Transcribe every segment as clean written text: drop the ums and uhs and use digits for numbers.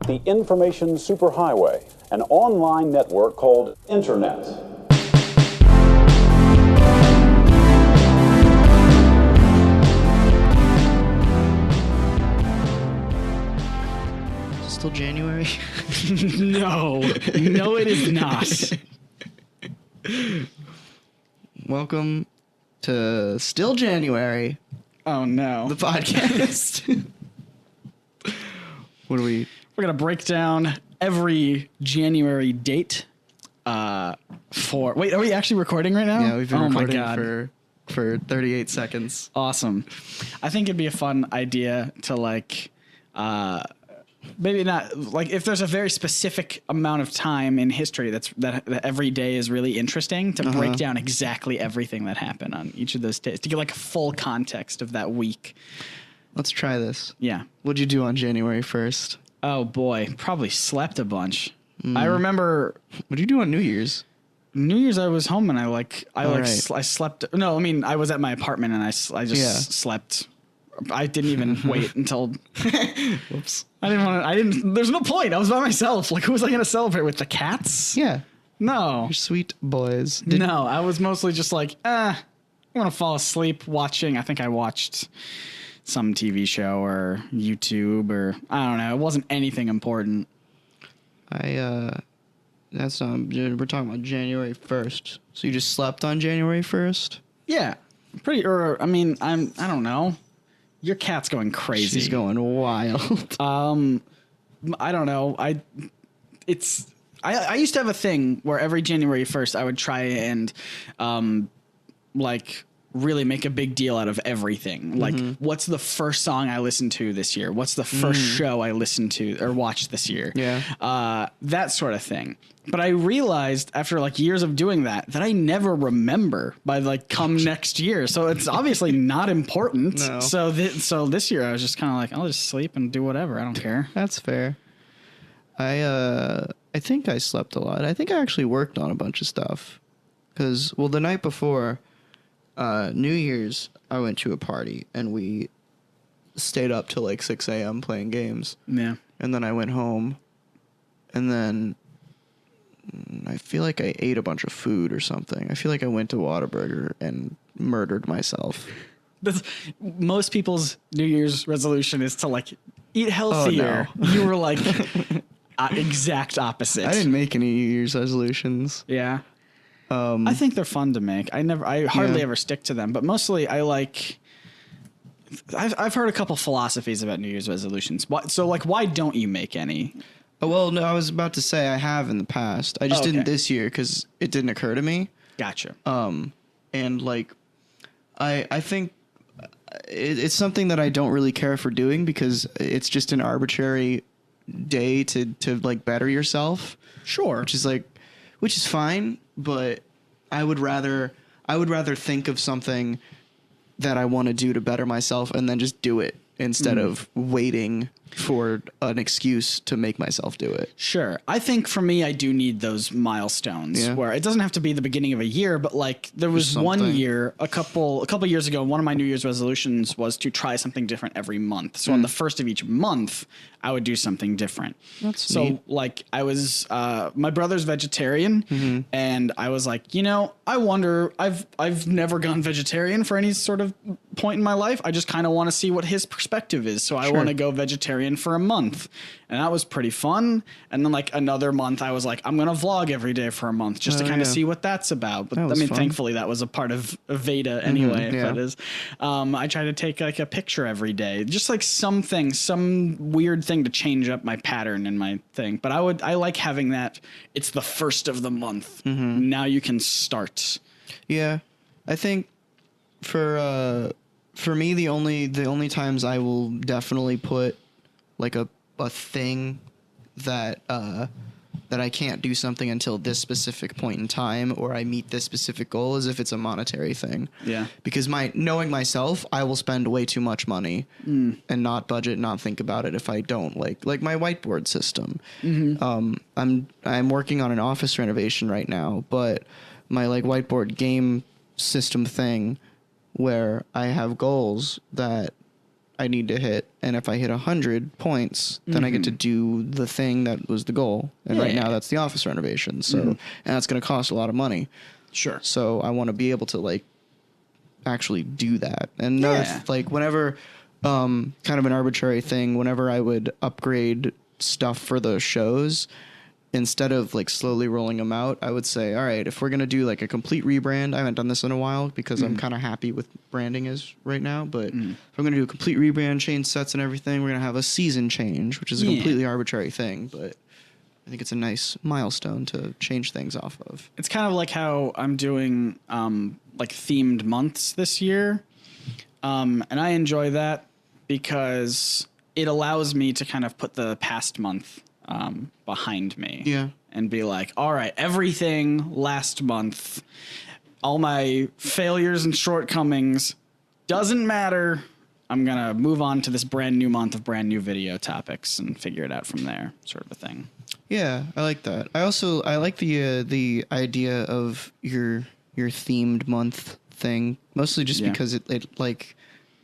the information superhighway, an online network called Internet. Still January? No, it is not. Welcome to Still January, Oh no. the podcast. What do we? We're going to break down every January date wait, are we actually recording right now? Yeah, we've been my recording God. for 38 seconds. Awesome. I think it'd be a fun idea to maybe not like if there's a very specific amount of time in history that every day is really interesting to break down exactly everything that happened on each of those days to get like a full context of that week. Let's try this. Yeah. What'd you do on January 1st? Oh boy, probably slept a bunch. I remember What'd you do on New Year's? New Year's I was home and I slept. No, I mean I was at my apartment and I just slept. I didn't even wait until. Whoops. I didn't. There's no point. I was by myself. Like, who was I going to celebrate with? The cats? Yeah. No. You're sweet boys. No, I was mostly just like, I'm going to fall asleep watching. I think I watched some TV show or YouTube or I don't know. It wasn't anything important. That's we're talking about January 1st. So you just slept on January 1st? Yeah. I don't know. Your cat's going crazy. She's going wild. I don't know. I used to have a thing where every January 1st I would try and really make a big deal out of everything. Like, what's the first song I listened to this year? What's the first show I listened to or watched this year? Yeah. That sort of thing. But I realized after years of doing that I never remember by come next year. So it's obviously not important. No. So this year I was just kind of like, I'll just sleep and do whatever. I don't care. That's fair. I think I slept a lot. I think I actually worked on a bunch of stuff. Because, the night before New Year's, I went to a party and we stayed up till 6 a.m. playing games. Yeah. And then I went home and then I feel like I ate a bunch of food or something. I feel like I went to Whataburger and murdered myself. Most people's New Year's resolution is to eat healthier. Oh, no. You were exact opposite. I didn't make any New Year's resolutions. Yeah. I think they're fun to make. I hardly ever stick to them, but mostly I've heard a couple philosophies about New Year's resolutions. Why don't you make any? Oh, well, no, I was about to say I have in the past. I just didn't this year because it didn't occur to me. Gotcha. And I think it's something that I don't really care for doing because it's just an arbitrary day to better yourself. Sure. Which is fine, but I would rather think of something that I want to do to better myself and then just do it instead of waiting for an excuse to make myself do it. Sure. I think for me, I do need those milestones where it doesn't have to be the beginning of a year, but there was one year, a couple years ago, one of my New Year's resolutions was to try something different every month. So on the first of each month, I would do something different. That's neat. So I was, my brother's vegetarian and I was like, I wonder, I've never gone vegetarian for any sort of point in my life. I just kind of want to see what his perspective is. So I want to go vegetarian for a month. And that was pretty fun. And then another month I was like, I'm going to vlog every day for a month just to kind of see what that's about. But fun. Thankfully that was a part of Veda anyway, if that is. I try to take a picture every day, just some weird thing to change up my pattern in my thing. But I like having that. It's the first of the month. Now you can start. Yeah. I think for me, the only times I will definitely put a thing that I can't do something until this specific point in time or I meet this specific goal is if it's a monetary thing. Yeah. Because knowing myself, I will spend way too much money and not budget, not think about it if I don't like my whiteboard system. I'm working on an office renovation right now, but my whiteboard game system thing where I have goals that I need to hit, and if I hit 100 points, then I get to do the thing that was the goal. And right now, that's the office renovation. So, and that's going to cost a lot of money. Sure. So I want to be able to like actually do that. And like whenever, kind of an arbitrary thing, whenever I would upgrade stuff for those shows, instead of like slowly rolling them out, I would say, all right, if we're going to do like a complete rebrand, I haven't done this in a while because I'm kind of happy with branding is right now. But if I'm going to do a complete rebrand, change sets and everything, we're going to have a season change, which is a completely arbitrary thing. But I think it's a nice milestone to change things off of. It's kind of like how I'm doing like themed months this year. And I enjoy that because it allows me to kind of put the past month behind me. Yeah. And be like, all right, everything last month, all my failures and shortcomings doesn't matter. I'm going to move on to this brand new month of brand new video topics and figure it out from there, sort of a thing. Yeah, I like that. I like the idea of your themed month thing, mostly just because it like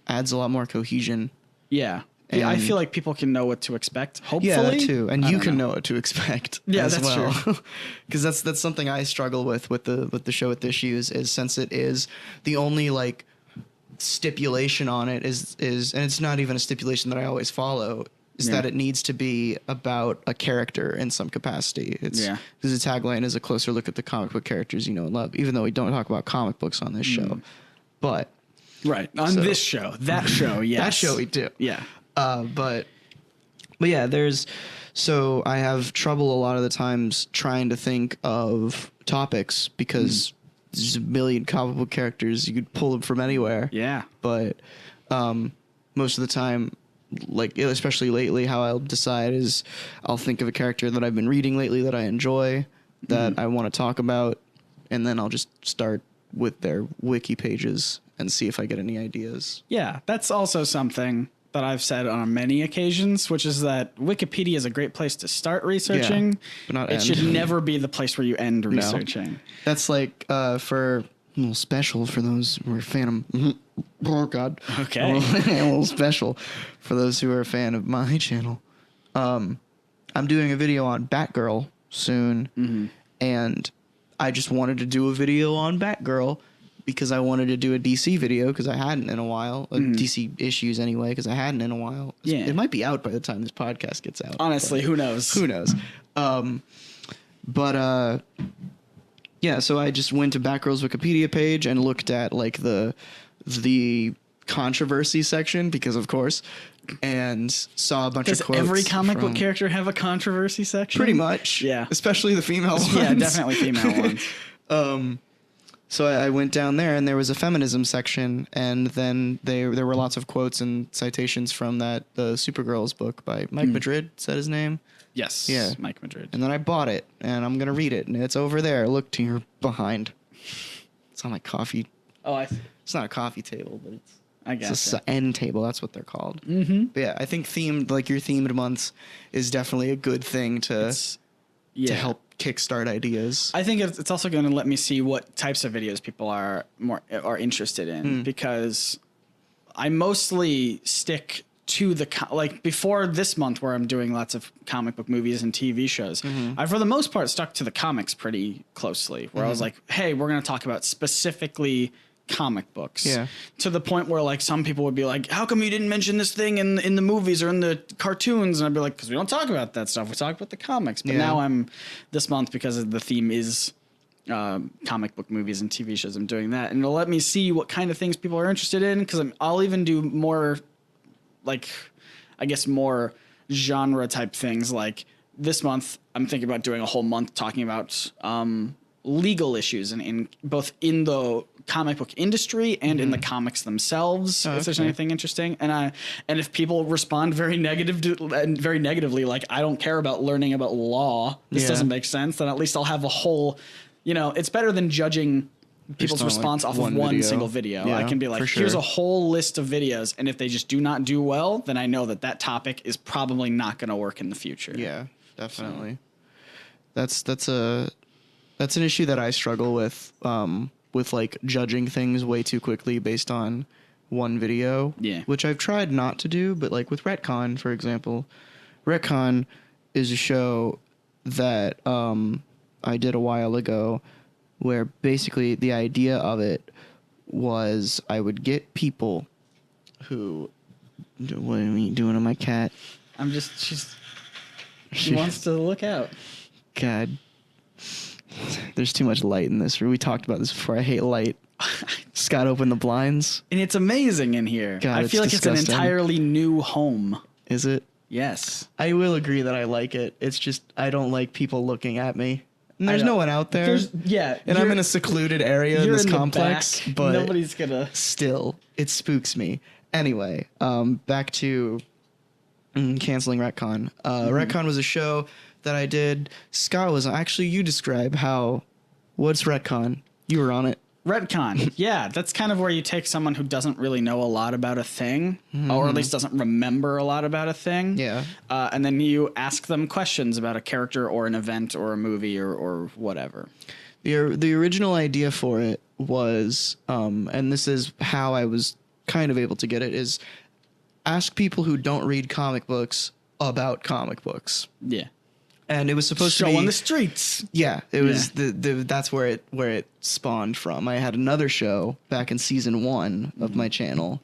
adds a lot more cohesion. Yeah. I feel like people can know what to expect. Hopefully, yeah, that too, and you can know what to expect. Yeah, as that's well. true. Because that's something I struggle with the show with issues is since it is the only like stipulation on it is and it's not even a stipulation that I always follow. Is that it needs to be about a character in some capacity. It's because the tagline is a closer look at the comic book characters you know and love. Even though we don't talk about comic books on this show, but on this show, that show, yes, that show we do, yeah. But yeah, so I have trouble a lot of the times trying to think of topics because there's a million comic book characters. You could pull them from anywhere. Yeah. But most of the time, like especially lately, how I'll decide is I'll think of a character that I've been reading lately that I enjoy, that I want to talk about, and then I'll just start with their wiki pages and see if I get any ideas. Yeah, that's also something that I've said on many occasions, which is that Wikipedia is a great place to start researching, but not it end. should never be the place where you end researching. That's like for a little special for those who are a fan of... Oh, God. Okay. A little special for those who are a fan of my channel. I'm doing a video on Batgirl soon, and I just wanted to do a video on Batgirl because I wanted to do a DC video because I hadn't in a while. DC issues anyway because I hadn't in a while. Yeah. It might be out by the time this podcast gets out. Honestly, who knows? Who knows? Yeah, so I just went to Batgirl's Wikipedia page and looked at like the controversy section because of course, and saw a bunch of quotes. Does every comic book character have a controversy section? Pretty much. Yeah. Especially the female ones. Yeah, definitely female ones. So I went down there and there was a feminism section, and then there were lots of quotes and citations from the Supergirl's book by Mike Madrid, is that his name? Yes. Yeah. Mike Madrid. And then I bought it and I'm going to read it, and it's over there. Look to your behind. It's on my coffee. Oh, I see. It's not a coffee table, but it's an an end table. That's what they're called. Mm-hmm. But yeah, I think your themed months is definitely a good thing to help kickstart ideas. I think it's also going to let me see what types of videos people are interested in because I mostly stick to like before this month where I'm doing lots of comic book movies and TV shows. I for the most part stuck to the comics pretty closely where I was like, hey, we're going to talk about specifically comic books. Yeah. To the point where like some people would be like, how come you didn't mention this thing in the movies or in the cartoons? And I'd be like, because we don't talk about that stuff. We talk about the comics. But now I'm this month because the theme is comic book movies and TV shows. I'm doing that, and it'll let me see what kind of things people are interested in. Because I'll even do more, like, I guess more genre type things. Like this month, I'm thinking about doing a whole month talking about legal issues in both in the comic book industry and in the comics themselves. If there's anything interesting, and if people respond very negatively, like I don't care about learning about law, this doesn't make sense, then at least I'll have a whole, it's better than judging people's response off of one single video. I can be like, here's a whole list of videos, and if they just do not do well, then I know that topic is probably not going to work in the future. Yeah, definitely. So. That's an issue that I struggle with like judging things way too quickly based on one video. Yeah. Which I've tried not to do, but like with Retcon, for example, Retcon is a show that I did a while ago where basically the idea of it was I would get people who... What are you doing to my cat? She wants to look out. God. There's too much light in this room. We talked about this before. I hate light. Scott opened the blinds. And it's amazing in here. God, I feel like disgusting. it's an entirely new home. Is it? Yes. I will agree that I like it. It's just I don't like people looking at me. And there's no one out there. And I'm in a secluded area in this complex, but nobody's gonna. Still, it spooks me. Anyway, back to canceling Retcon. Retcon was a show that I did. Scott was actually, you describe what's Retcon? You were on it. Retcon. Yeah, that's kind of where you take someone who doesn't really know a lot about a thing, or at least doesn't remember a lot about a thing. Yeah. And then you ask them questions about a character or an event or a movie or whatever. The original idea for it was, and this is how I was kind of able to get it, is ask people who don't read comic books about comic books. Yeah. And it was supposed to be show on the streets. Yeah, it was that's where it spawned from. I had another show back in season 1 of my channel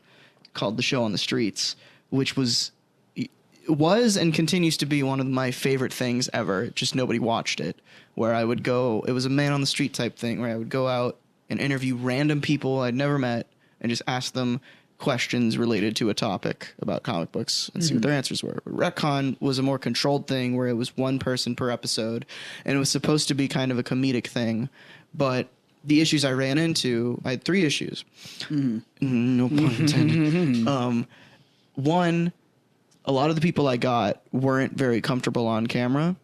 called The Show on the Streets, which was and continues to be one of my favorite things ever. Just nobody watched it. Where I would go, it was a man on the street type thing where I would go out and interview random people I'd never met and just ask them questions related to a topic about comic books and see what their answers were. Retcon was a more controlled thing where it was one person per episode, and it was supposed to be kind of a comedic thing, but the issues I ran into, I had 3 issues. No pun intended. One, a lot of the people I got weren't very comfortable on camera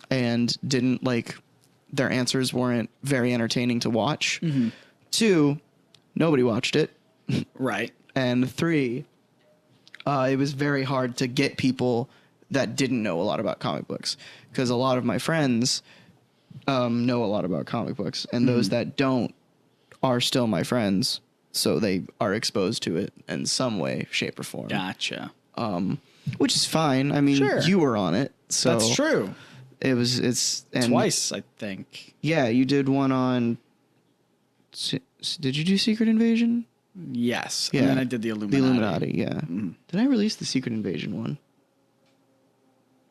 and didn't their answers weren't very entertaining to watch. 2, nobody watched it. Right. And 3, it was very hard to get people that didn't know a lot about comic books, because a lot of my friends know a lot about comic books, and those that don't are still my friends, so they are exposed to it in some way, shape, or form. Gotcha. Which is fine. I mean, Sure. You were on it, so That's true. It's Twice, I think. Yeah, you did one on. Did you do Secret Invasion? Yes. Yeah. And then I did the Illuminati. The Illuminati, yeah. Did I release the Secret Invasion one?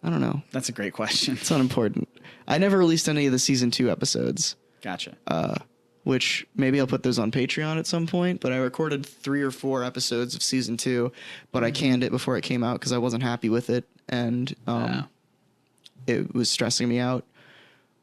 I don't know. That's a great question. It's unimportant. I never released any of the season 2 episodes. Gotcha. Which maybe I'll put those on Patreon at some point, but I recorded 3 or 4 episodes of season 2, but I canned it before it came out because I wasn't happy with it, and it was stressing me out.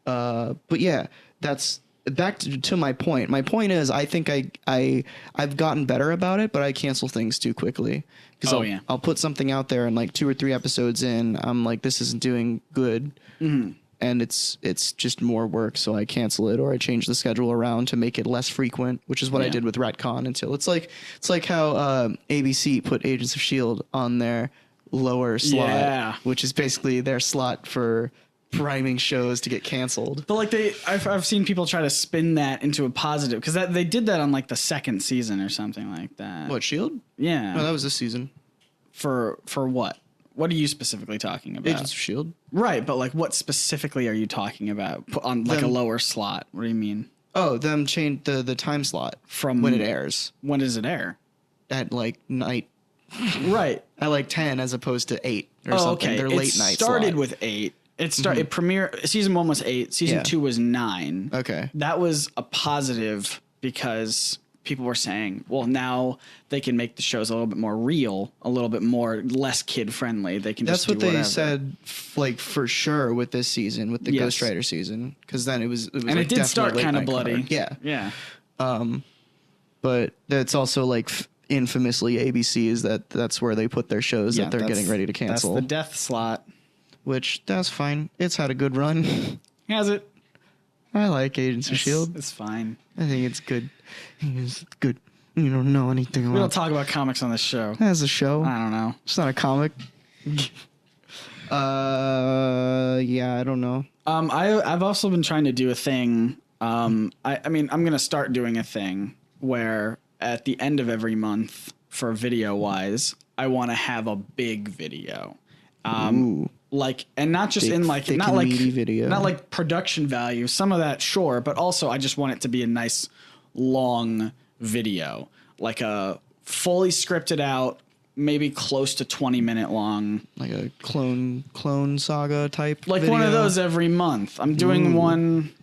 But yeah, that's back to my point. My point is, I think I've gotten better about it, but I cancel things too quickly. Because I'll put something out there, and like 2 or 3 episodes in, I'm like, this isn't doing good. And it's just more work, so I cancel it or I change the schedule around to make it less frequent, which is what I did with Retcon until it's like how ABC put Agents of S.H.I.E.L.D. on their lower slot, which is basically their slot for priming shows to get canceled. But like I've seen people try to spin that into a positive, because they did that on like the 2nd season or something like that. What, S.H.I.E.L.D.? Yeah. No, that was this season. For what? What are you specifically talking about? Agents of S.H.I.E.L.D. Right, but like what specifically are you talking about? Put on like a lower slot. What do you mean? Oh, them change the time slot From when it airs. When does it air? At like night. Right. At like 10 as opposed to 8 or something. Okay. Their late night It started slot. with 8. It premiered. Season 1 was 8. Season 2 was 9. Okay. That was a positive because people were saying, well, now they can make the shows a little bit more real, a little bit more less kid friendly. They can. That's just what do they whatever. said, like for sure with this season, with the Yes. Ghost Rider season, because then it was And like it did start definitely kind of late night bloody. card. Yeah. Yeah. But that's also like infamously ABC is that's where they put their shows that they're getting ready to cancel. That's the death slot. Which that's fine. It's had a good run. Has it? I like Agents of S.H.I.E.L.D. It's fine. I think it's good. It's good. You don't know anything We don't about talk about comics on this show. as a show. I don't know. It's not a comic. Yeah, I don't know. I've also been trying to do a thing. I mean, I'm gonna start doing a thing where at the end of every month for video wise, I want to have a big video. Like, and not just Big, in like, thick not and like, meaty video. not like production value, some of that, sure. But also I just want it to be a nice long video, like a fully scripted out, maybe close to 20-minute long. Like a clone saga type Like video. one of those every month. I'm doing one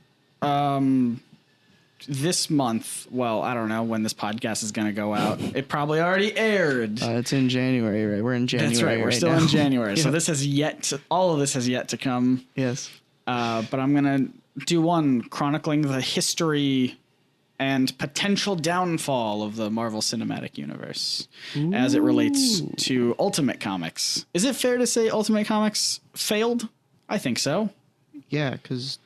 this month. Well, I don't know when this podcast is going to go out. It probably already aired. It's in January, right? We're in January. That's right. We're still now. in January. So Yeah. this has yet to, all of this has yet to come. Yes. But I'm going to do one chronicling the history and potential downfall of the Marvel Cinematic Universe as it relates to Ultimate Comics. Is it fair to say Ultimate Comics failed? I think so. Yeah, because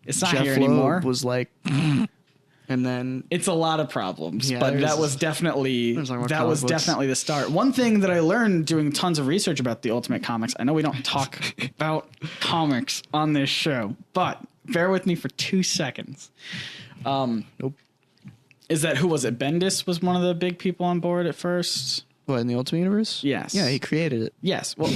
It's not Jeff here Loeb anymore. was like, and then It's a lot of problems, Yeah, but there's- that was definitely there's like more that comic was books. definitely the start. One thing that I learned doing tons of research about the Ultimate Comics. I know we don't talk about comics on this show, but bear with me for 2 seconds. Nope. Is that who was it? Bendis was one of the big people on board at first. What, in the Ultimate Universe? Yes. Yeah, he created it. Yes, well,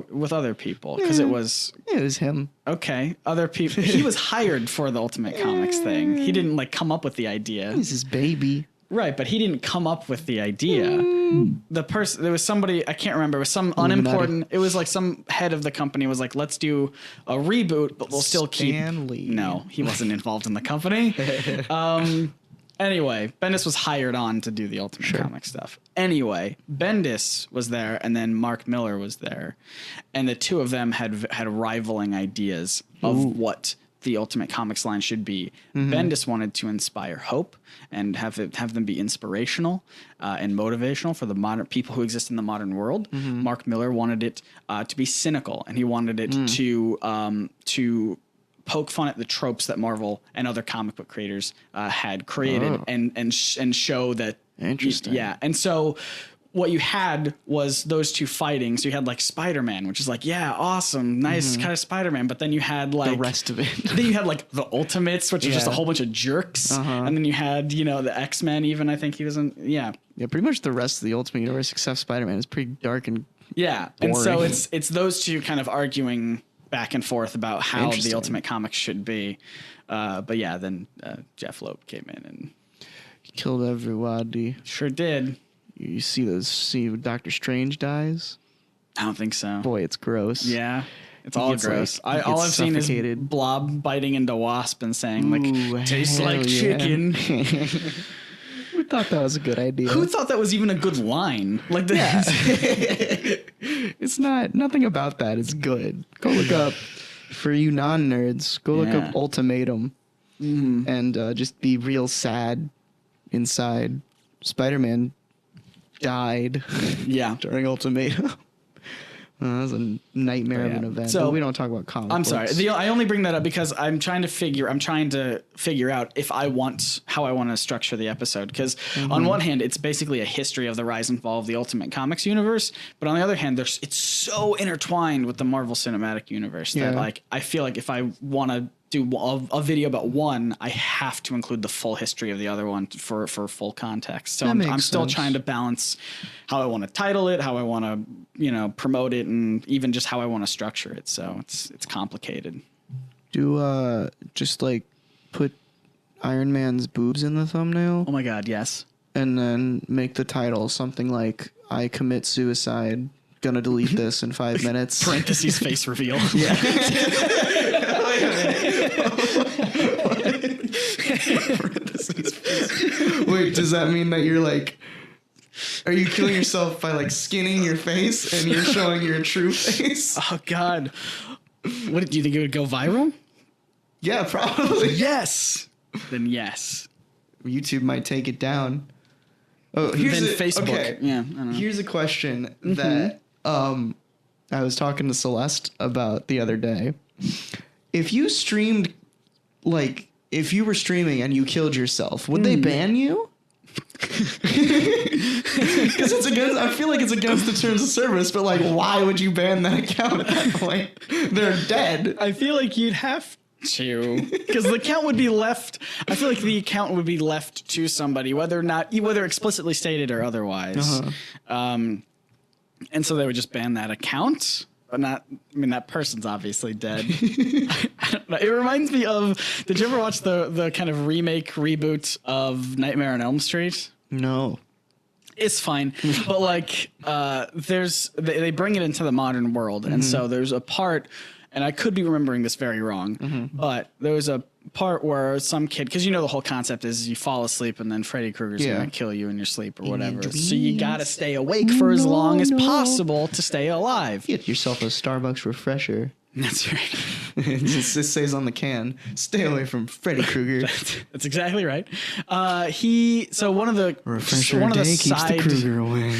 with other people because it was Yeah, it was him. okay. Other people. He was hired for the Ultimate Comics thing. He didn't like come up with the idea. He's his baby. Right, but he didn't come up with the idea. The person, there was somebody, I can't remember, it was some Illuminati. unimportant, it was like some head of the company was like, let's do a reboot, but we'll still keep. Stan Lee. No, he wasn't involved in the company. Anyway, Bendis was hired on to do the Ultimate Comic stuff. Anyway, Bendis was there, and then Mark Miller was there, and the two of them had rivaling ideas of what the Ultimate Comics line should be. Bendis wanted to inspire hope and have them be inspirational and motivational for the modern people who exist in the modern world. Mark Miller wanted it to be cynical, and he wanted it to poke fun at the tropes that Marvel and other comic book creators had created and show that. Interesting. Yeah, and so what you had was those two fighting. So you had like Spider-Man, which is like, yeah, awesome, nice kind of Spider-Man. But then you had like The rest of it. then you had like the Ultimates, which is just a Yeah. whole bunch of jerks. And then you had, the X-Men even, I think he was in. Yeah. Yeah, pretty much the rest of the Ultimate Universe except Spider-Man is pretty dark and Yeah. And so Boring. it's those two kind of arguing back and forth about how the Interesting. Ultimate Comics should be. But yeah, then Jeff Loeb came in and killed everybody. sure did. You see Doctor Strange dies? I don't think so. Boy, it's gross. Yeah. It's He all gets, gross. like, he All gets I've seen is suffocated. Blob biting into Wasp and saying, Ooh, like, tastes hell like yeah. chicken. We thought that was a good idea. Who thought that was even a good line? Like, It's not. Nothing about that is good. Go look up, for you non-nerds, go look Yeah. up Ultimatum and just be real sad inside. Spider-Man died yeah. during Ultimatum. That was a nightmare of an Yeah. event. So- But we don't talk about comic I'm books. sorry. I only bring that up because I'm trying to figure out if how I want to structure the episode. Because on one hand, it's basically a history of the rise and fall of the Ultimate Comics universe, but on the other hand, it's so intertwined with the Marvel Cinematic Universe that Yeah. like I feel like if I want to do a video about one, I have to include the full history of the other one for full context. So That I'm makes still sense. trying to balance how I want to title it, how I want to promote it, and even just how I want to structure it. So it's complicated. Do just like put Iron Man's boobs in the thumbnail Oh my God, yes. and then make the title something like "I commit suicide." Gonna delete this in 5 minutes. Parentheses face reveal. Wait, does that mean that you're like, are you killing yourself by like skinning your face and you're showing your true face? Oh God. What do you think it would go viral? Yeah, probably. Yes. Then yes. YouTube might take it down. Oh, Then Facebook. Okay. Yeah. I don't know. Here's a question that I was talking to Celeste about the other day. If you streamed, like, if you were streaming and you killed yourself, would they ban you? Because it's against. I feel like it's against the terms of service. But like, why would you ban that account at that point? They're dead. I feel like you'd have to, because the account would be left. I feel like the account would be left to somebody, whether explicitly stated or otherwise. And so they would just ban that account, but not. I mean, that person's obviously dead. I don't know. It reminds me of. Did you ever watch the kind of remake reboot of Nightmare on Elm Street? No. It's fine, but like, they bring it into the modern world, and so there's a part, and I could be remembering this very wrong, but there was a part where some kid, because the whole concept is you fall asleep and then Freddy Krueger's gonna kill you in your sleep or whatever, so you gotta stay awake for as long as possible to stay alive. Get yourself a Starbucks refresher. That's right. It says on the can, "Stay away from Freddy Krueger." That's exactly right. So one of the refresher one of the day keeps the side Krueger away.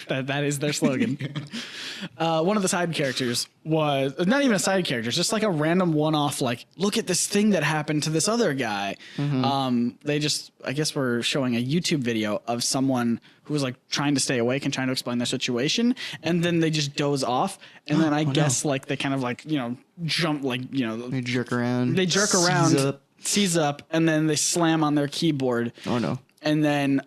that is their slogan. One of the side characters was not even a side character, it's just like a random one-off. Like, look at this thing that happened to this other guy. They just, I guess, were showing a YouTube video of someone who was like trying to stay awake and trying to explain their situation, and then they just doze off, and then I guess like they kind of like jump they jerk around. They jerk around, seize up, and then they slam on their keyboard. Oh no. And then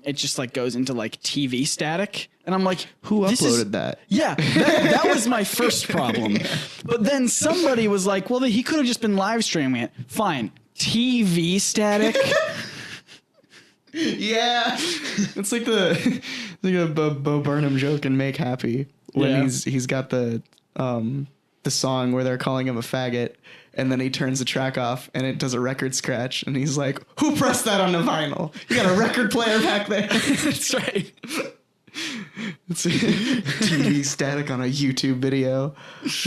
it just like goes into like TV static. And I'm like, who uploaded that? Yeah, that was my first problem. But then somebody was like, well, he could have just been live streaming it. Fine. TV static. Yeah. It's like a Bo Burnham joke in Make Happy when he's got the song where they're calling him a faggot, and then he turns the track off and it does a record scratch, and he's like, who pressed that on the vinyl? You got a record player back there? That's right. It's TV static on a YouTube video.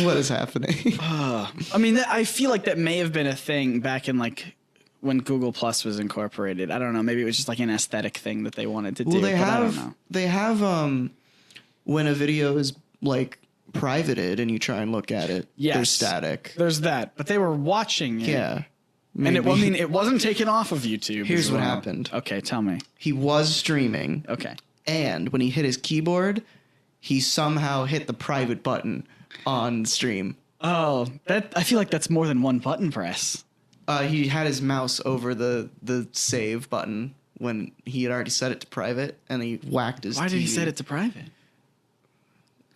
What is happening? I mean, I feel like that may have been a thing back in like when Google Plus was incorporated. I don't know. Maybe it was just like an aesthetic thing that they wanted to do. Well, I don't know. They have when a video is like privated and you try and look at it, there's static. There's that, but they were watching it. Yeah. Maybe. And it wasn't taken off of YouTube. Here's what happened. Okay, tell me. He was streaming. Okay. And when he hit his keyboard, he somehow hit the private button on stream. Oh, I feel like that's more than one button press. He had his mouse over the save button when he had already set it to private, and he whacked his Why did he TV. set it to private?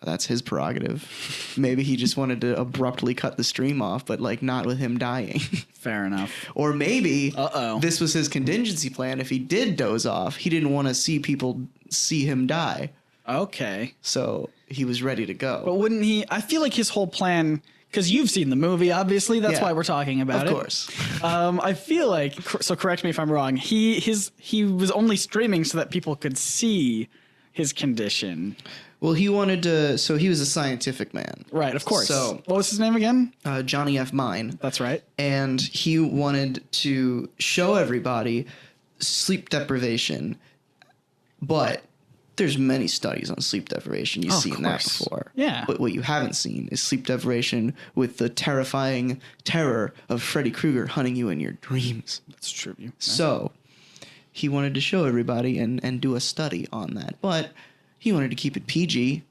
That's his prerogative. Maybe he just wanted to abruptly cut the stream off, but like not with him dying. Fair enough. Or maybe Uh-oh. this was his contingency plan. If he did doze off, he didn't want to see people see him die. Okay. So he was ready to go. But wouldn't he? I feel like his whole plan, because you've seen the movie, obviously. That's why we're talking about it. Of course. I feel like, so correct me if I'm wrong, he was only streaming so that people could see his condition. Well, he wanted to, so he was a scientific man. Right, of course. So, what was his name again? Johnny F. Mine. That's right. And he wanted to show everybody sleep deprivation, but there's many studies on sleep deprivation. You've seen that before. Yeah. But what you haven't seen is sleep deprivation with the terrifying terror of Freddy Krueger hunting you in your dreams. That's true. So he wanted to show everybody and do a study on that. But he wanted to keep it PG,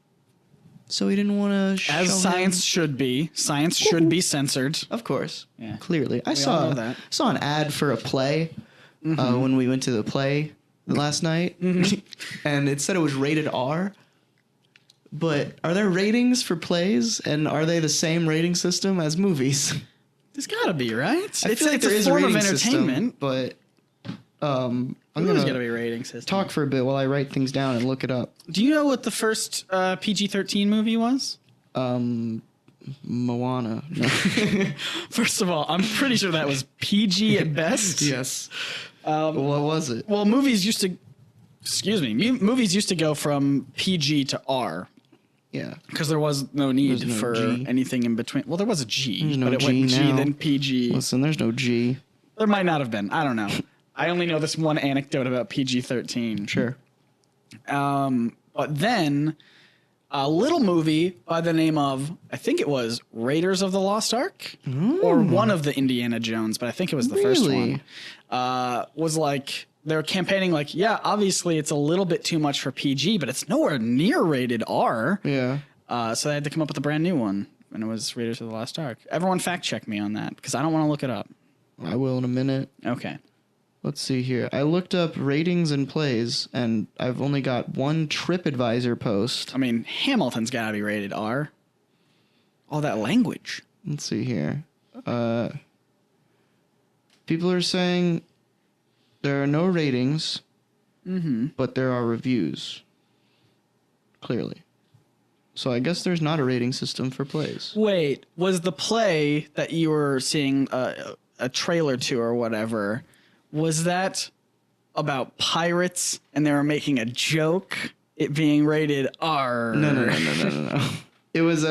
so he didn't want to show As science him. should be. Science should be censored. Of course. Yeah. Clearly. I all know that. saw an ad for a play when we went to the play last night, and it said it was rated R. But are there ratings for plays, and are they the same rating system as movies? There's got to be, right? I feel like there is a form of rating entertainment. system, but I'm There's got to gonna be a rating system. talk for a bit while I write things down and look it up. Do you know what the first PG-13 movie was? Moana. No. First of all, I'm pretty sure that was PG at best. Yes. What was it? Well, movies used to go from PG to R. Yeah. Because there was no need There's no for G. anything in between. Well, there was a G, There's no but it G went G, now. then PG. Listen, there's no G. There might not have been. I don't know. I only know this one anecdote about PG-13. Sure. But then a little movie by the name of, I think it was Raiders of the Lost Ark, or one of the Indiana Jones, but I think it was the first one, was like, they were campaigning like, yeah, obviously it's a little bit too much for PG, but it's nowhere near rated R. Yeah. So they had to come up with a brand new one. and it was Raiders of the Lost Ark. Everyone fact check me on that because I don't want to look it up. I will in a minute. Okay. Let's see here. I looked up ratings and plays, and I've only got one TripAdvisor post. I mean, Hamilton's got to be rated R. All that language. Let's see here. People are saying there are no ratings, but there are reviews. Clearly. So I guess there's not a rating system for plays. Wait, was the play that you were seeing a trailer to or whatever, was that about pirates and they were making a joke, it being rated R? No. It was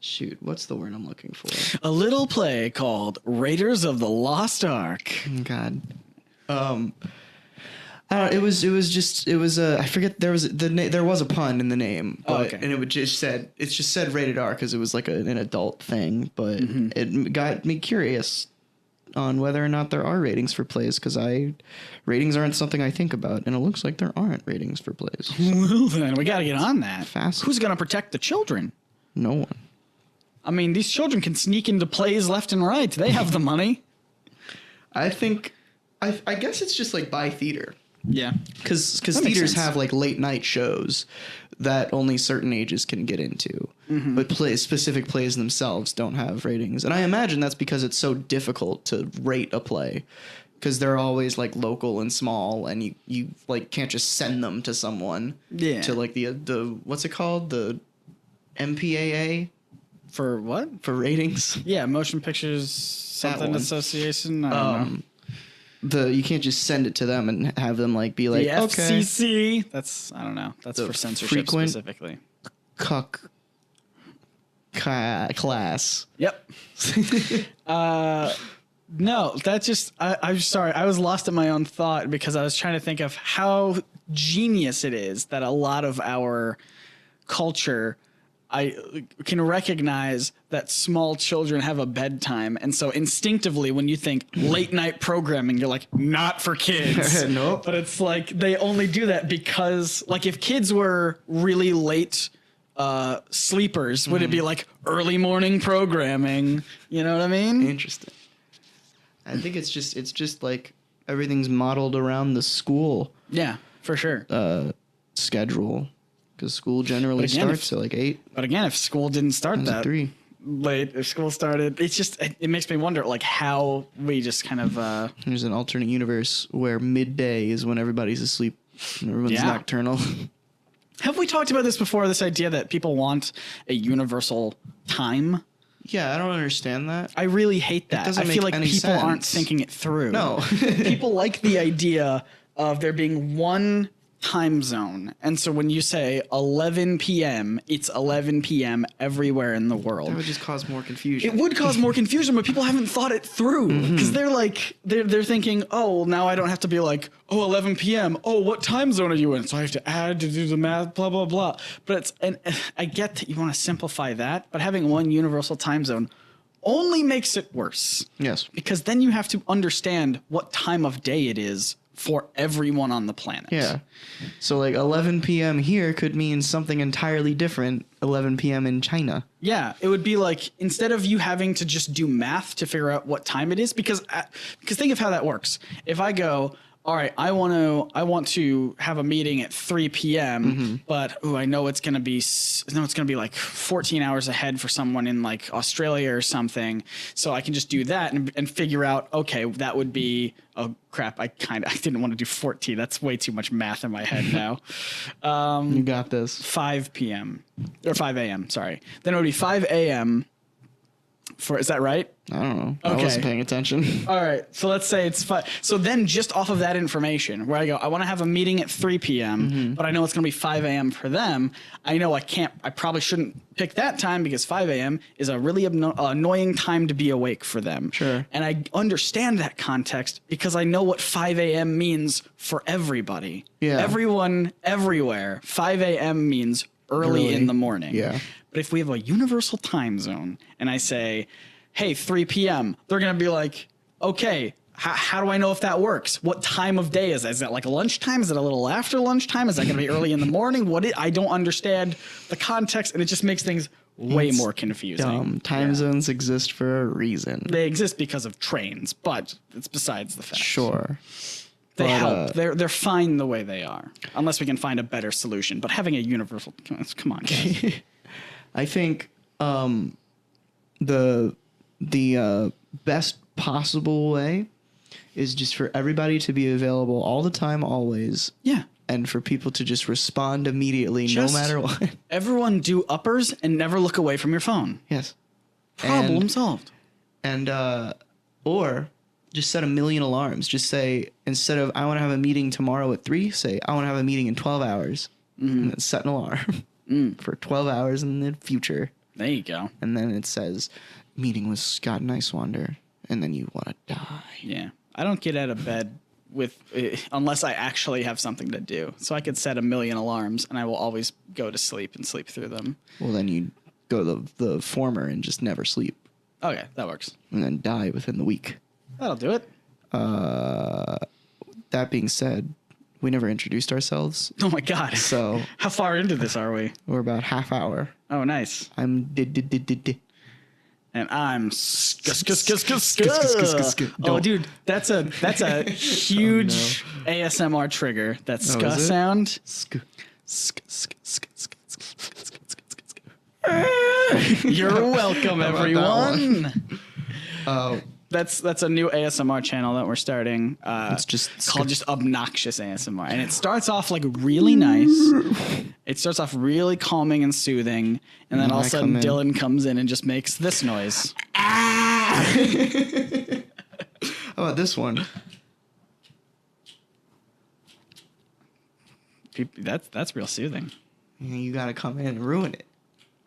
shoot, what's the word I'm looking for? A little play called Raiders of the Lost Ark. God. It was I forget there was a pun in the name, but and it just said rated R because it was like an adult thing, but it got me curious on whether or not there are ratings for plays because ratings aren't something I think about, and it looks like there aren't ratings for plays. Well, then we got to get on that. Fast. Who's going to protect the children? No one. I mean, these children can sneak into plays left and right. They have the money. I guess it's just like by theater. Yeah. Because theaters have like late night shows that only certain ages can get into. But specific plays themselves don't have ratings. And I imagine that's because it's so difficult to rate a play. Because they're always like local and small, and you like can't just send them to someone. Yeah. To like the what's it called? The MPAA? For what? For ratings? Yeah, Motion Pictures something one. association. I don't know. You can't just send it to them and have them like be like The FCC. That's I don't know. That's The for censorship frequent specifically. Cuck class. Yep. No, that's just I'm sorry. I was lost in my own thought because I was trying to think of how genius it is that a lot of our culture I can recognize that small children have a bedtime. And so instinctively, when you think late night programming, you're like, not for kids. Nope. But it's like they only do that because, like, if kids were really late sleepers, would it be like early morning programming? You know what I mean? Interesting. I think it's just like everything's modeled around the school Yeah, for sure. schedule. Because school generally starts at like 8. But again, if school didn't start that 3. late, if school started, it makes me wonder like how we just kind of There's an alternate universe where midday is when everybody's asleep and everyone's nocturnal. Have we talked about this before? This idea that people want a universal time. Yeah, I don't understand that. I really hate that. doesn't I make feel like any people aren't sense. thinking it through. No. People like the idea of there being one time zone. And so when you say 11 p.m., it's 11 p.m. everywhere in the world. That would just cause more confusion. It would cause more confusion, but people haven't thought it through because they're like, they're thinking, oh, well, now I don't have to be like, oh, 11 p.m. Oh, what time zone are you in? So I have to add to do the math, blah, blah, blah. But and I get that you want to simplify that, but having one universal time zone only makes it worse. Yes. Because then you have to understand what time of day it is for everyone on the planet. Yeah. So like 11 p.m. here could mean something entirely different 11 p.m. in China. Yeah, it would be like instead of you having to just do math to figure out what time it is, because think of how that works. If I go, all right, I want to have a meeting at 3 p.m., but I know it's gonna be like 14 hours ahead for someone in like Australia or something. So I can just do that and figure out, okay, that would be crap. I didn't want to do 14. That's way too much math in my head now. You got this. 5 p.m. or 5 a.m. Sorry, then it would be 5 a.m. Is that right? I don't know. Okay. I wasn't paying attention. All right. So let's say it's 5. So then just off of that information where I go, I want to have a meeting at 3 p.m., but I know it's going to be 5 a.m. for them. I know I probably shouldn't pick that time because 5 a.m. is a really annoying time to be awake for them. Sure. And I understand that context because I know what 5 a.m. means for everybody. Yeah. Everyone, everywhere. 5 a.m. means early in the morning. Yeah. But if we have a universal time zone and I say, hey, 3 p.m., they're going to be like, okay, How do I know if that works? What time of day is that? Is that like lunchtime? Is it a little after lunchtime? Is that going to be early in the morning? I don't understand the context, and it just makes things way more confusing. Time zones exist for a reason. They exist because of trains, but it's besides the fact. Sure. They help. They're fine the way they are, unless we can find a better solution. But having a universal, come on, guys. I think the best possible way is just for everybody to be available all the time, always. Yeah. And for people to just respond immediately, Just no matter what. Everyone do uppers and never look away from your phone. Yes. Problem solved. And or just set 1,000,000 alarms. Just say, instead of I want to have a meeting tomorrow at 3, say I want to have a meeting in 12 hours. And then set an alarm for 12 hours in the future. There you go. And then it says, meeting with Scott Nicewander. And then you want to die. Yeah. I don't get out of bed unless I actually have something to do. So I could set 1,000,000 alarms and I will always go to sleep and sleep through them. Well, then you go the former and just never sleep. Okay, that works. And then die within the week. That'll do it. That being said, we never introduced ourselves. Oh my God. So how far into this are we? we're about half hour. Oh, nice. I'm And I'm Don't. dude, that's a huge ASMR trigger. That is ska it? sound. You're welcome, about that everyone. Oh, That's a new ASMR channel that we're starting. it's just called just obnoxious ASMR, and it starts off like really nice. It starts off really calming and soothing, and then all of a sudden Dylan comes in and just makes this noise. How about this one? That's real soothing. You gotta come in and ruin it.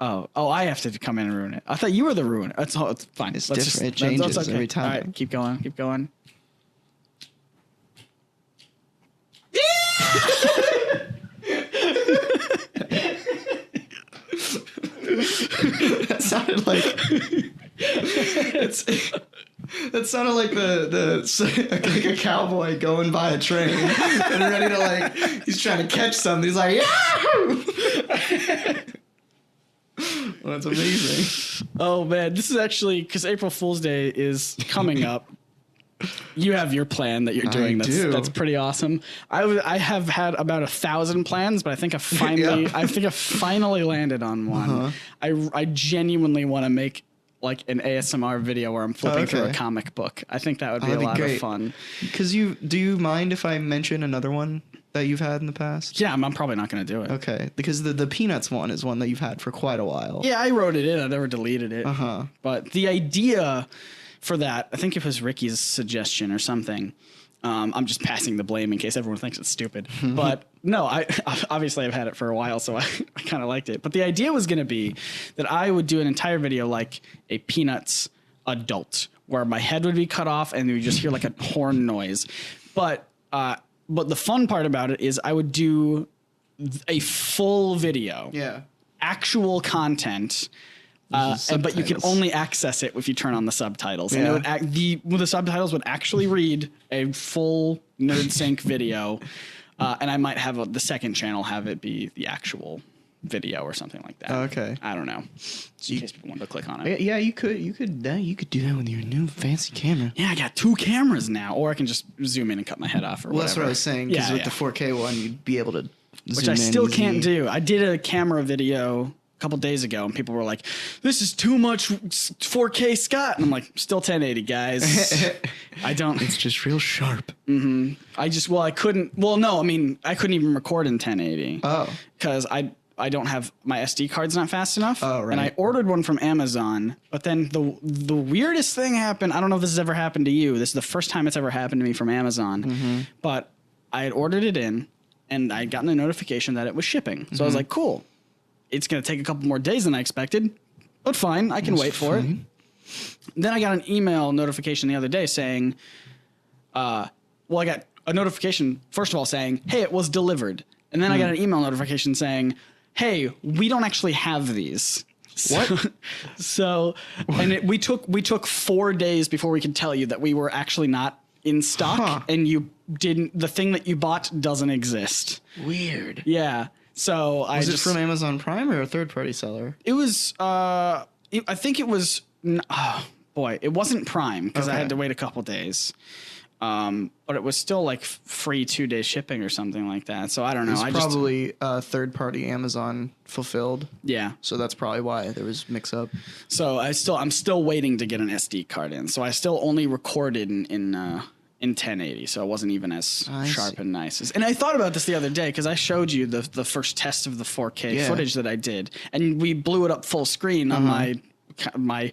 Oh, I have to come in and ruin it. I thought you were the ruiner. It's fine. It's different. It changes every time. All right, keep going. That sounded like that sounded like like a cowboy going by a train and ready to he's trying to catch something. He's like, Yahoo! Well, that's amazing. Oh man, this is actually because April Fool's Day is coming up. You have your plan that you're doing. That's pretty awesome. I have had about 1,000 plans, but I think I finally landed on one. Uh-huh. I genuinely want to make like an ASMR video where I'm flipping through a comic book. I think that would be a lot of fun. Because do you mind if I mention another one that you've had in the past? Yeah, I'm probably not going to do it. Okay, because the Peanuts one is one that you've had for quite a while. Yeah, I wrote it in. I never deleted it. Uh-huh. But the idea for that, I think it was Ricky's suggestion or something. I'm just passing the blame in case everyone thinks it's stupid. But no, obviously I've had it for a while, so I kind of liked it. But the idea was going to be that I would do an entire video like a Peanuts adult, where my head would be cut off and you would just hear like a horn noise. But the fun part about it is I would do a full video. Yeah. Actual content. But you can only access it if you turn on the subtitles. Yeah. And the subtitles would actually read a full Nerd Sync video. And I might have the second channel have it be the actual video or something like that. Okay. I don't know. Just in case people want to click on it. Yeah, you could do that with your new fancy camera. Yeah, I got 2 cameras now. Or I can just zoom in and cut my head off or whatever. That's what I was saying. Because with the 4K one, you'd be able to Which I still can't do. I did a camera video couple days ago and people were like, this is too much 4K Scott, and I'm like, still 1080 guys. It's just real sharp. I couldn't even record in 1080 because I don't have my SD card's not fast enough. Oh, right. And I ordered one from Amazon, but then the weirdest thing happened. I don't know if this has ever happened to you. This is the first time it's ever happened to me from Amazon. But I had ordered it in and I'd gotten a notification that it was shipping. So I was like, cool. It's going to take a couple more days than I expected, but fine. I can wait for it. Then I got an email notification the other day saying, I got a notification, first of all, saying, hey, it was delivered. And then I got an email notification saying, hey, we don't actually have these. What? We took 4 days before we could tell you that we were actually not in stock, and the thing that you bought doesn't exist. Weird. Yeah. So Was it from Amazon Prime or a third-party seller? It was. I think it was. Oh boy, it wasn't Prime because I had to wait a couple days. But it was still like free 2-day shipping or something like that. So I don't know. It's probably third-party Amazon fulfilled. Yeah. So that's probably why there was mix-up. So I'm still waiting to get an SD card in. So I still only recorded in 1080, so it wasn't even as sharp and nice. And I thought about this the other day because I showed you the first test of the 4K footage that I did, and we blew it up full screen on my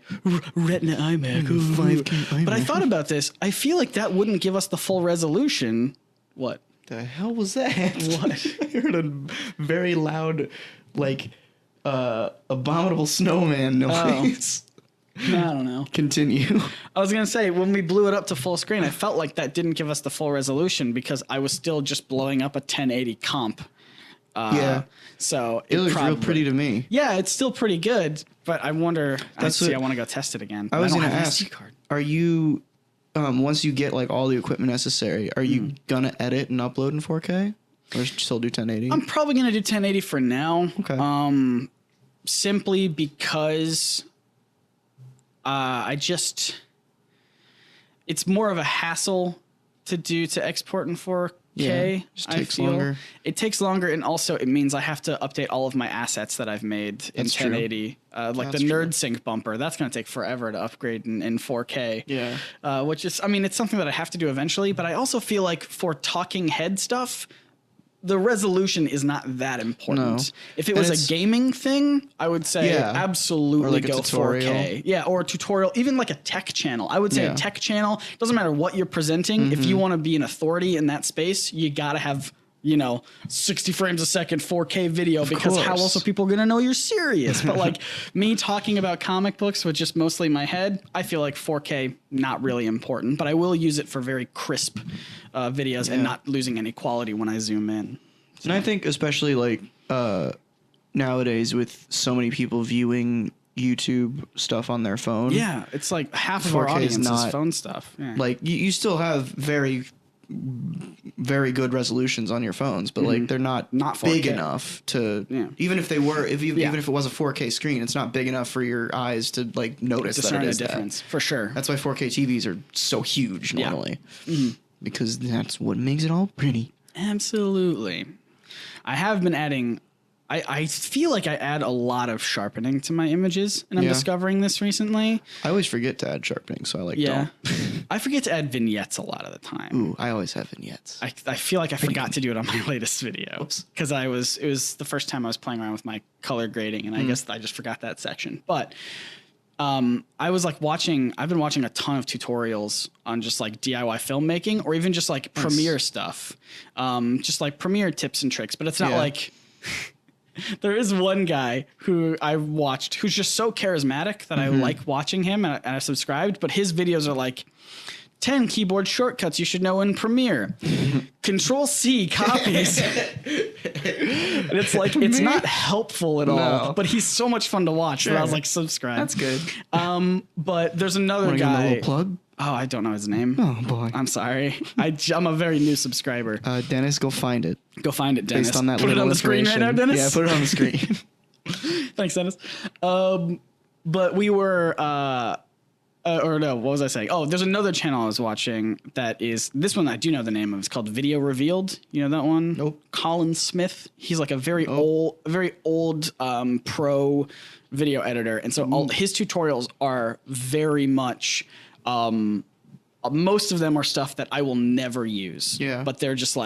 Retina iMac. 5K iMac. But I thought about this. I feel like that wouldn't give us the full resolution. What? The hell was that? What? I heard a very loud, abominable snowman noise. I don't know. Continue. I was going to say, when we blew it up to full screen, I felt like that didn't give us the full resolution because I was still just blowing up a 1080 comp. So it looks real pretty to me. Yeah, it's still pretty good, but I wonder. I want to go test it again. I was going to ask, are you, once you get all the equipment necessary, are you going to edit and upload in 4K? Or still do 1080? I'm probably going to do 1080 for now. Okay. Simply because it's more of a hassle to export in 4K. Yeah, just takes longer. It takes longer, and also it means I have to update all of my assets that I've made in 1080. Like the Nerd Sync bumper, that's going to take forever to upgrade in 4K. Yeah. Which is, it's something that I have to do eventually, but I also feel like for talking head stuff, the resolution is not that important. No. If it was a gaming thing, I would say absolutely go 4K. Yeah, or a tutorial, even like a tech channel. I would say a tech channel, doesn't matter what you're presenting. If you want to be an authority in that space, you got to have, 60 frames a second 4K video because how else are people going to know you're serious? But me talking about comic books with just mostly my head, I feel like 4K not really important, but I will use it for very crisp videos and not losing any quality when I zoom in. So. And I think especially nowadays with so many people viewing YouTube stuff on their phone. Yeah, it's like half of our audience is phone stuff. Yeah. You still have very good resolutions on your phones, but they're not big enough to even if they were even if it was a 4K screen, it's not big enough for your eyes to notice that it is the difference for sure. That's why 4K TVs are so huge normally because that's what makes it all pretty. Absolutely. I have been adding. I feel like I add a lot of sharpening to my images, and I'm discovering this recently. I always forget to add sharpening, so I don't. I forget to add vignettes a lot of the time. Ooh, I always have vignettes. I feel like I forgot to do it on my latest video because it was the first time I was playing around with my color grading, and I guess I just forgot that section. But I was I've been watching a ton of tutorials on just DIY filmmaking or even just Premiere stuff, just Premiere tips and tricks. But it's not there is one guy who I watched who's just so charismatic that I like watching him and I subscribed, but his videos are 10 keyboard shortcuts you should know in Premiere. Control C copies. And it's it's not helpful at all, but he's so much fun to watch that I was subscribe. That's good. But there's another guy. Give him a little plug? Oh, I don't know his name. Oh, boy. I'm sorry. I'm a very new subscriber. Dennis, go find it. Go find it, Dennis. Based on that put it on the screen right now, Dennis? Yeah, put it on the screen. Thanks, Dennis. But we were... or no, what was I saying? Oh, there's another channel I was watching that is... This one I do know the name of. It's called Video Revealed. You know that one? Nope. Colin Smith. He's a very old pro video editor. And so all his tutorials are very much... most of them are stuff that I will never use. Yeah. But they're just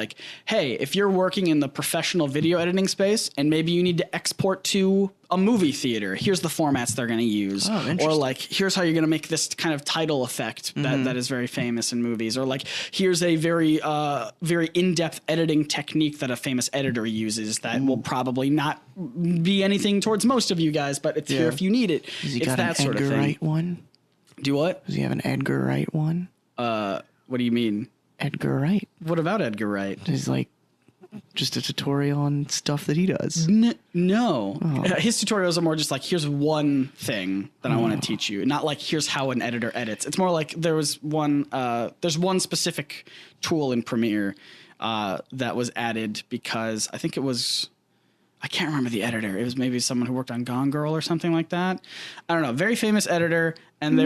hey, if you're working in the professional video editing space and maybe you need to export to a movie theater, here's the formats they're going to use. Oh, interesting. Or here's how you're going to make this kind of title effect that is very famous in movies. Or here's a very in-depth editing technique that a famous editor uses that will probably not be anything towards most of you guys, but it's here if you need it. Does he it's got that an sort Edgar of thing. Wright one? Do what? Does he have an Edgar Wright one? What do you mean? Edgar Wright. What about Edgar Wright? He's just a tutorial on stuff that he does. No. Oh. His tutorials are more just like, here's one thing that I want to teach you. Not like, here's how an editor edits. It's more like there's one specific tool in Premiere that was added because I think it was, I can't remember the editor. It was maybe someone who worked on Gone Girl or something like that. I don't know. Very famous editor. And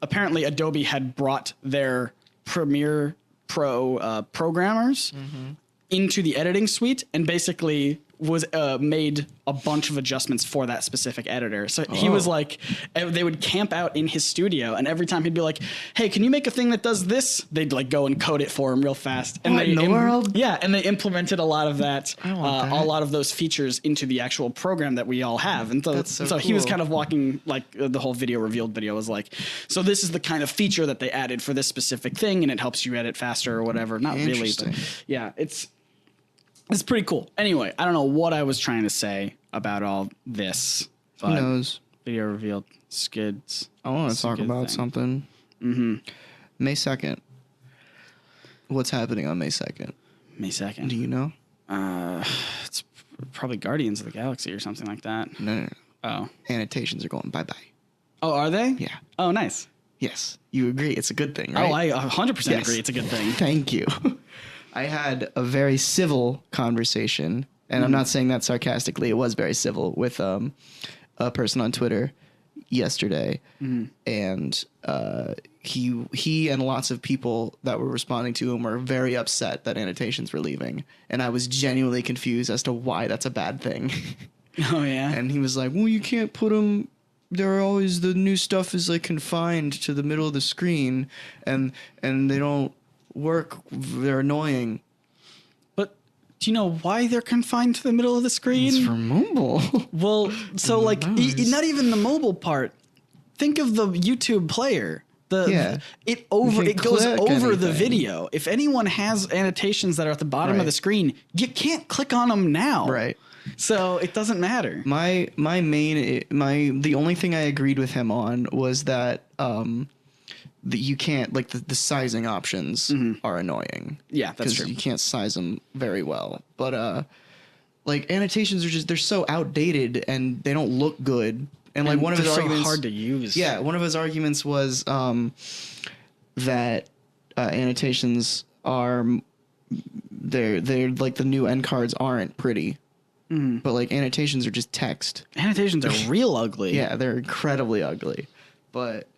apparently Adobe had brought their Premiere Pro programmers into the editing suite and basically was made a bunch of adjustments for that specific editor. So he was like, they would camp out in his studio, and every time he'd be like, hey, can you make a thing that does this? They'd like go and code it for him real fast. And What in the world? Yeah, and they implemented a lot of that, I want that. a lot of those features into the actual program that we all have. And That's so he was kind of walking, like the whole video revealed video was like, so this is the kind of feature that they added for this specific thing, and it helps you edit faster or whatever. Not really, Interesting. but yeah, it's pretty cool. Anyway, I don't know what I was trying to say about all this. Who knows? Video revealed skids. I want to talk Skid about thing. something. May 2nd. What's happening on May 2nd? May 2nd. Do you know? It's probably Guardians of the Galaxy or something like that. No. Oh. Annotations are going bye-bye. Oh, are they? Yeah. Oh, nice. Yes. You agree. It's a good thing, right? Oh, I 100% Yes. agree. It's a good thing. Thank you. I had a very civil conversation, and I'm not saying that sarcastically. It was very civil with a person on Twitter yesterday, and he and lots of people that were responding to him were very upset that annotations were leaving, and I was genuinely confused as to why that's a bad thing. Oh, yeah. And he was like, "Well, you can't put them. They're always the new stuff is like confined to the middle of the screen, and they don't work. They're annoying." But do you know why they're confined to the middle of the screen? It's for mobile. Well, so like not even the mobile part. Think of the YouTube player. It goes click over the anything. video. If anyone has annotations that are at the bottom of Right. the screen, you can't click on them now. Right. So it doesn't matter. The only thing I agreed with him on was that that you can't, like, the sizing options are annoying. Yeah, that's 'Cause true. you can't size them very well. But like, annotations are they're so outdated and they don't look good. And like, one of his They're arguments, so hard to use. yeah, one of his arguments was that annotations are they're like the new end cards aren't pretty. But like, annotations are just text. Annotations are real ugly. Yeah, they're incredibly ugly. But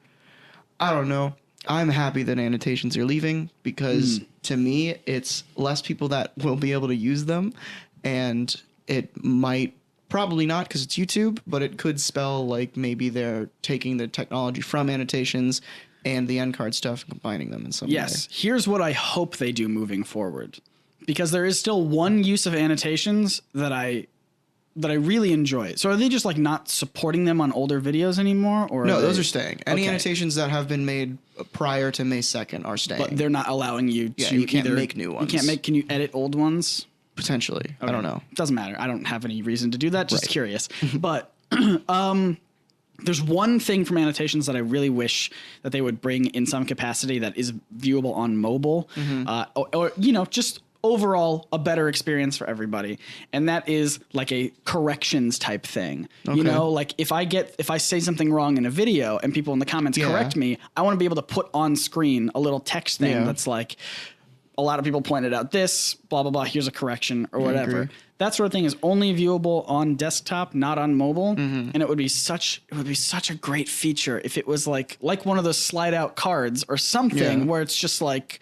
I don't know. I'm happy that annotations are leaving because to me, it's less people that will be able to use them. And it might, probably not because it's YouTube, but it could spell like maybe they're taking the technology from annotations and the end card stuff and combining them in some way. Yes. Here's what I hope they do moving forward. Because there is still one use of annotations that I really enjoy. So are they just like not supporting them on older videos anymore? Or No, those they- are staying. Any Okay. annotations that have been made prior to May 2nd are staying. But they're not allowing you Yeah, to you can't either- make new ones. Can you edit old ones? Potentially. I don't know. Doesn't matter. I don't have any reason to do that. Just Right. curious. But there's one thing from annotations that I really wish that they would bring in some capacity that is viewable on mobile, or just overall a better experience for everybody, and that is like a corrections type thing. Okay. Like if I say something wrong in a video and people in the comments Yeah. correct me, I want to be able to put on screen a little text thing Yeah. that's like, a lot of people pointed out this, blah, blah, blah, here's a correction or whatever. agree. That sort of thing is only viewable on desktop, not on mobile. And it would be such a great feature if it was like one of those slide out cards or something Yeah. where it's just like,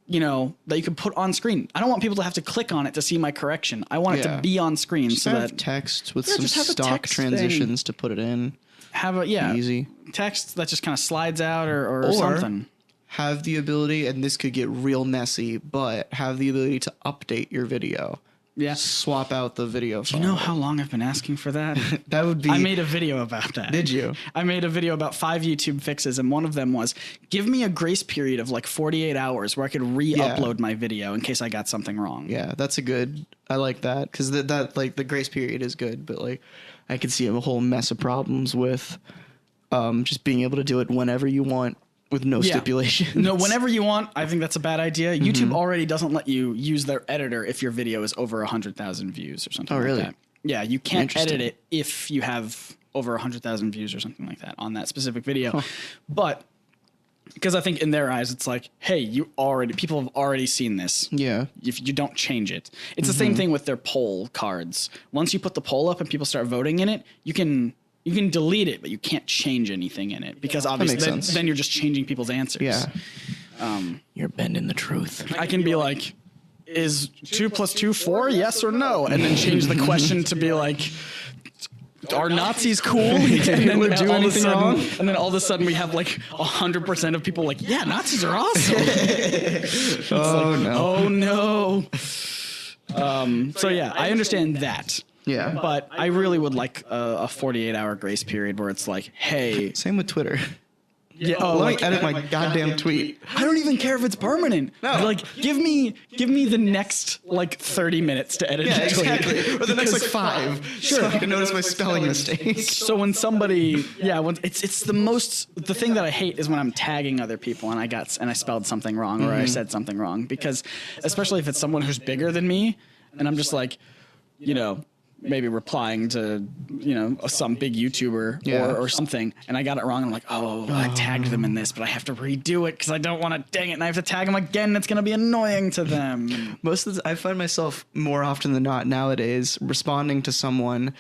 that you could put on screen. I don't want people to have to click on it to see my correction. I want it to Yeah. be on screen Just so have that text with Yeah, some just have a stock text thing. transitions to put it in. have a Easy. text that just kind of slides out or Or something. have the ability, and this could get real messy, but have the ability to update your video. Yeah. Swap out the video file. You know how long I've been asking for that? that would be. I made a video about that. Did you? I made a video about 5 YouTube fixes, and one of them was, give me a grace period of like 48 hours where I could re-upload my video in case I got something wrong. Yeah, that's a good. I like that because that like the grace period is good, but like I could see a whole mess of problems with just being able to do it whenever you want with no stipulation. No, whenever you want. I think that's a bad idea. YouTube already doesn't let you use their editor if your video is over 100,000 views or something like that. Yeah, you can't edit it if you have over 100,000 views or something like that on that specific video. But because I think in their eyes, it's like, hey, people have already seen this. Yeah. If you don't change it. It's the same thing with their poll cards. Once you put the poll up and people start voting in it, you can delete it, but you can't change anything in it because obviously then you're just changing people's answers. Yeah. You're bending the truth. I can be like, is 2 + 2 4? Yes or no? And then change the question to be like, are Nazis cool? And then would do anything wrong? And then all of a sudden we have like 100% of people like, yeah, Nazis are awesome. Oh no. So yeah, I understand that. Yeah. But I really would like a 48-hour grace period where it's like, hey. Same with Twitter. Yeah. Let me edit my goddamn tweet. I don't even care if it's permanent. No. Like, give me the next like 30 minutes to edit a tweet. Exactly. Or the next like 5. Sure. So I can notice my spelling mistakes. So when somebody, when it's the thing that I hate is when I'm tagging other people and I spelled something wrong or I said something wrong, because especially if it's someone who's bigger than me and I'm just like, maybe replying to, some big YouTuber or something, and I got it wrong. And I'm like, I tagged them in this, but I have to redo it because I don't want to, dang it, and I have to tag them again. And it's going to be annoying to them. I find myself more often than not nowadays responding to someone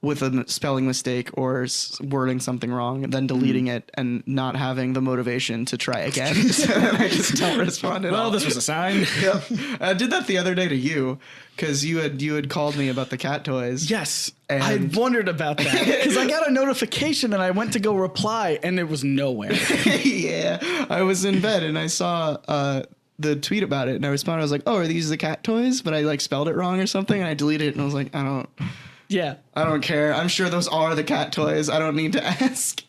with a spelling mistake or wording something wrong, and then deleting it and not having the motivation to try again. So then I just don't respond at all. Well, this was a sign. Yep. I did that the other day to you because you had called me about the cat toys. Yes. I wondered about that because I got a notification and I went to go reply and it was nowhere. Yeah. I was in bed and I saw the tweet about it and I responded. I was like, oh, are these the cat toys? But I like spelled it wrong or something, and I deleted it and I was like, I don't care. I'm sure those are the cat toys. I don't need to ask.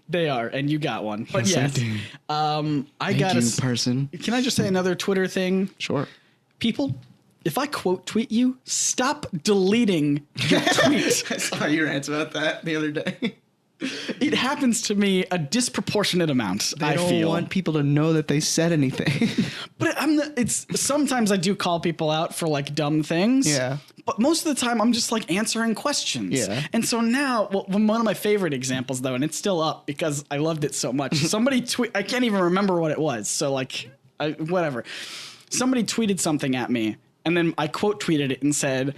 They are, and you got one. But yes, I got a person. Can I just say another Twitter thing? Sure. People, if I quote tweet you, stop deleting your tweet. I saw your rant about that the other day. It happens to me a disproportionate amount. I don't want people to know that they said anything. But sometimes I do call people out for like dumb things. Yeah. But most of the time I'm just like answering questions. Yeah. And so now, one of my favorite examples though, and it's still up because I loved it so much. Somebody I can't even remember what it was. So like, whatever. Somebody tweeted something at me, and then I quote tweeted it and said,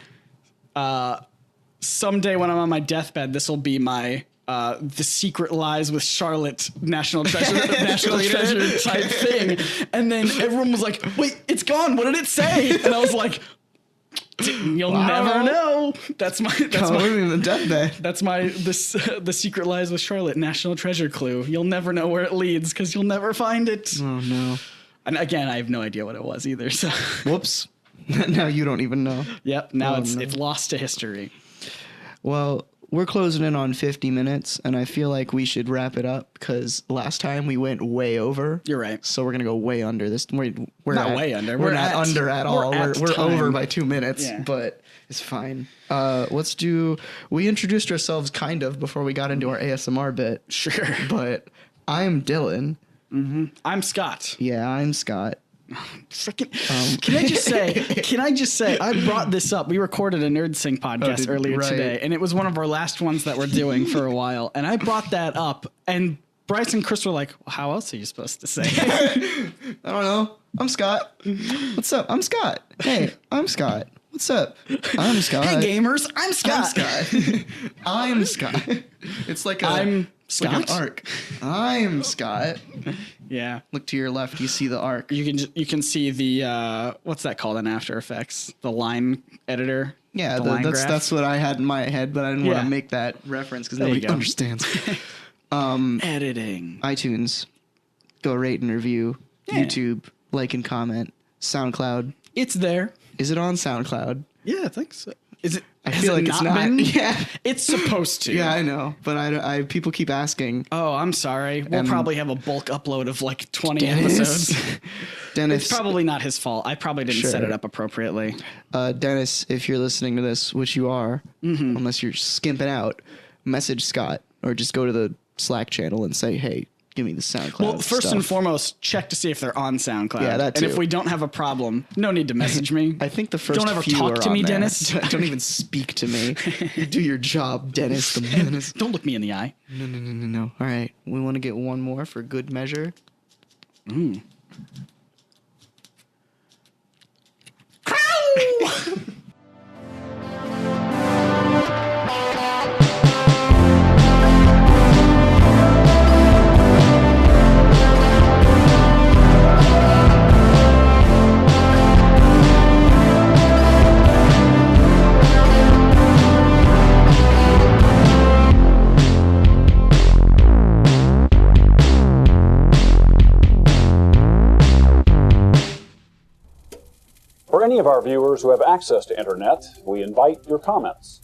someday when I'm on my deathbed, this will be my The Secret Lies with Charlotte National Treasure type thing. And then everyone was like, wait, it's gone. What did it say? And I was like, you'll never know. That's the deathbed. That's The Secret Lies with Charlotte National Treasure clue. You'll never know where it leads because you'll never find it. Oh no. And again, I have no idea what it was either. So whoops. Now you don't even know. Yep. Now it's lost to history. Well, we're closing in on 50 minutes, and I feel like we should wrap it up because last time we went way over. You're right. So we're going to go way under this. We're not way under. We're not under at all. We're over by 2 minutes, yeah. But it's fine. We introduced ourselves kind of before we got into our ASMR bit. Sure. But I'm Dylan. Mm-hmm. I'm Scott. Yeah, I'm Scott. Freaking! Can I just say? I brought this up. We recorded a Nerd Sync podcast earlier today, and it was one of our last ones that we're doing for a while. And I brought that up, and Bryce and Chris were like, well, "How else are you supposed to say?" I don't know. I'm Scott. What's up? I'm Scott. Hey, I'm Scott. What's up? I'm Scott. Hey, gamers. I'm Scott. I'm Scott. It's like I'm Scott. Like an arc. I'm Scott. Yeah. Look to your left. You see the arc. You can see the what's that called in After Effects? The line editor. Yeah, that's what I had in my head, but I didn't want to make that reference because nobody understands. Editing. iTunes. Go rate and review. Yeah. YouTube. Like and comment. SoundCloud. It's there. Is it on SoundCloud? Yeah, I think so. Is it? I feel like it's not. Yeah, it's supposed to. Yeah, I know, but I people keep asking. Oh, I'm sorry. We'll probably have a bulk upload of like 20 episodes. Dennis, it's probably not his fault. I probably didn't set it up appropriately. Dennis, if you're listening to this, which you are, unless you're skimping out, message Scott or just go to the Slack channel and say, hey, give me the SoundCloud. Well, first stuff. and foremost, check to see if they're on SoundCloud. Yeah, that And too. if we don't have a problem, no need to message me. I think the first Don't ever few talk are to on me, there. Dennis. Don't even speak to me. You do your job, Dennis the Menace. Don't look me in the eye. No. All right, we want to get one more for good measure. For any of our viewers who have access to internet, we invite your comments.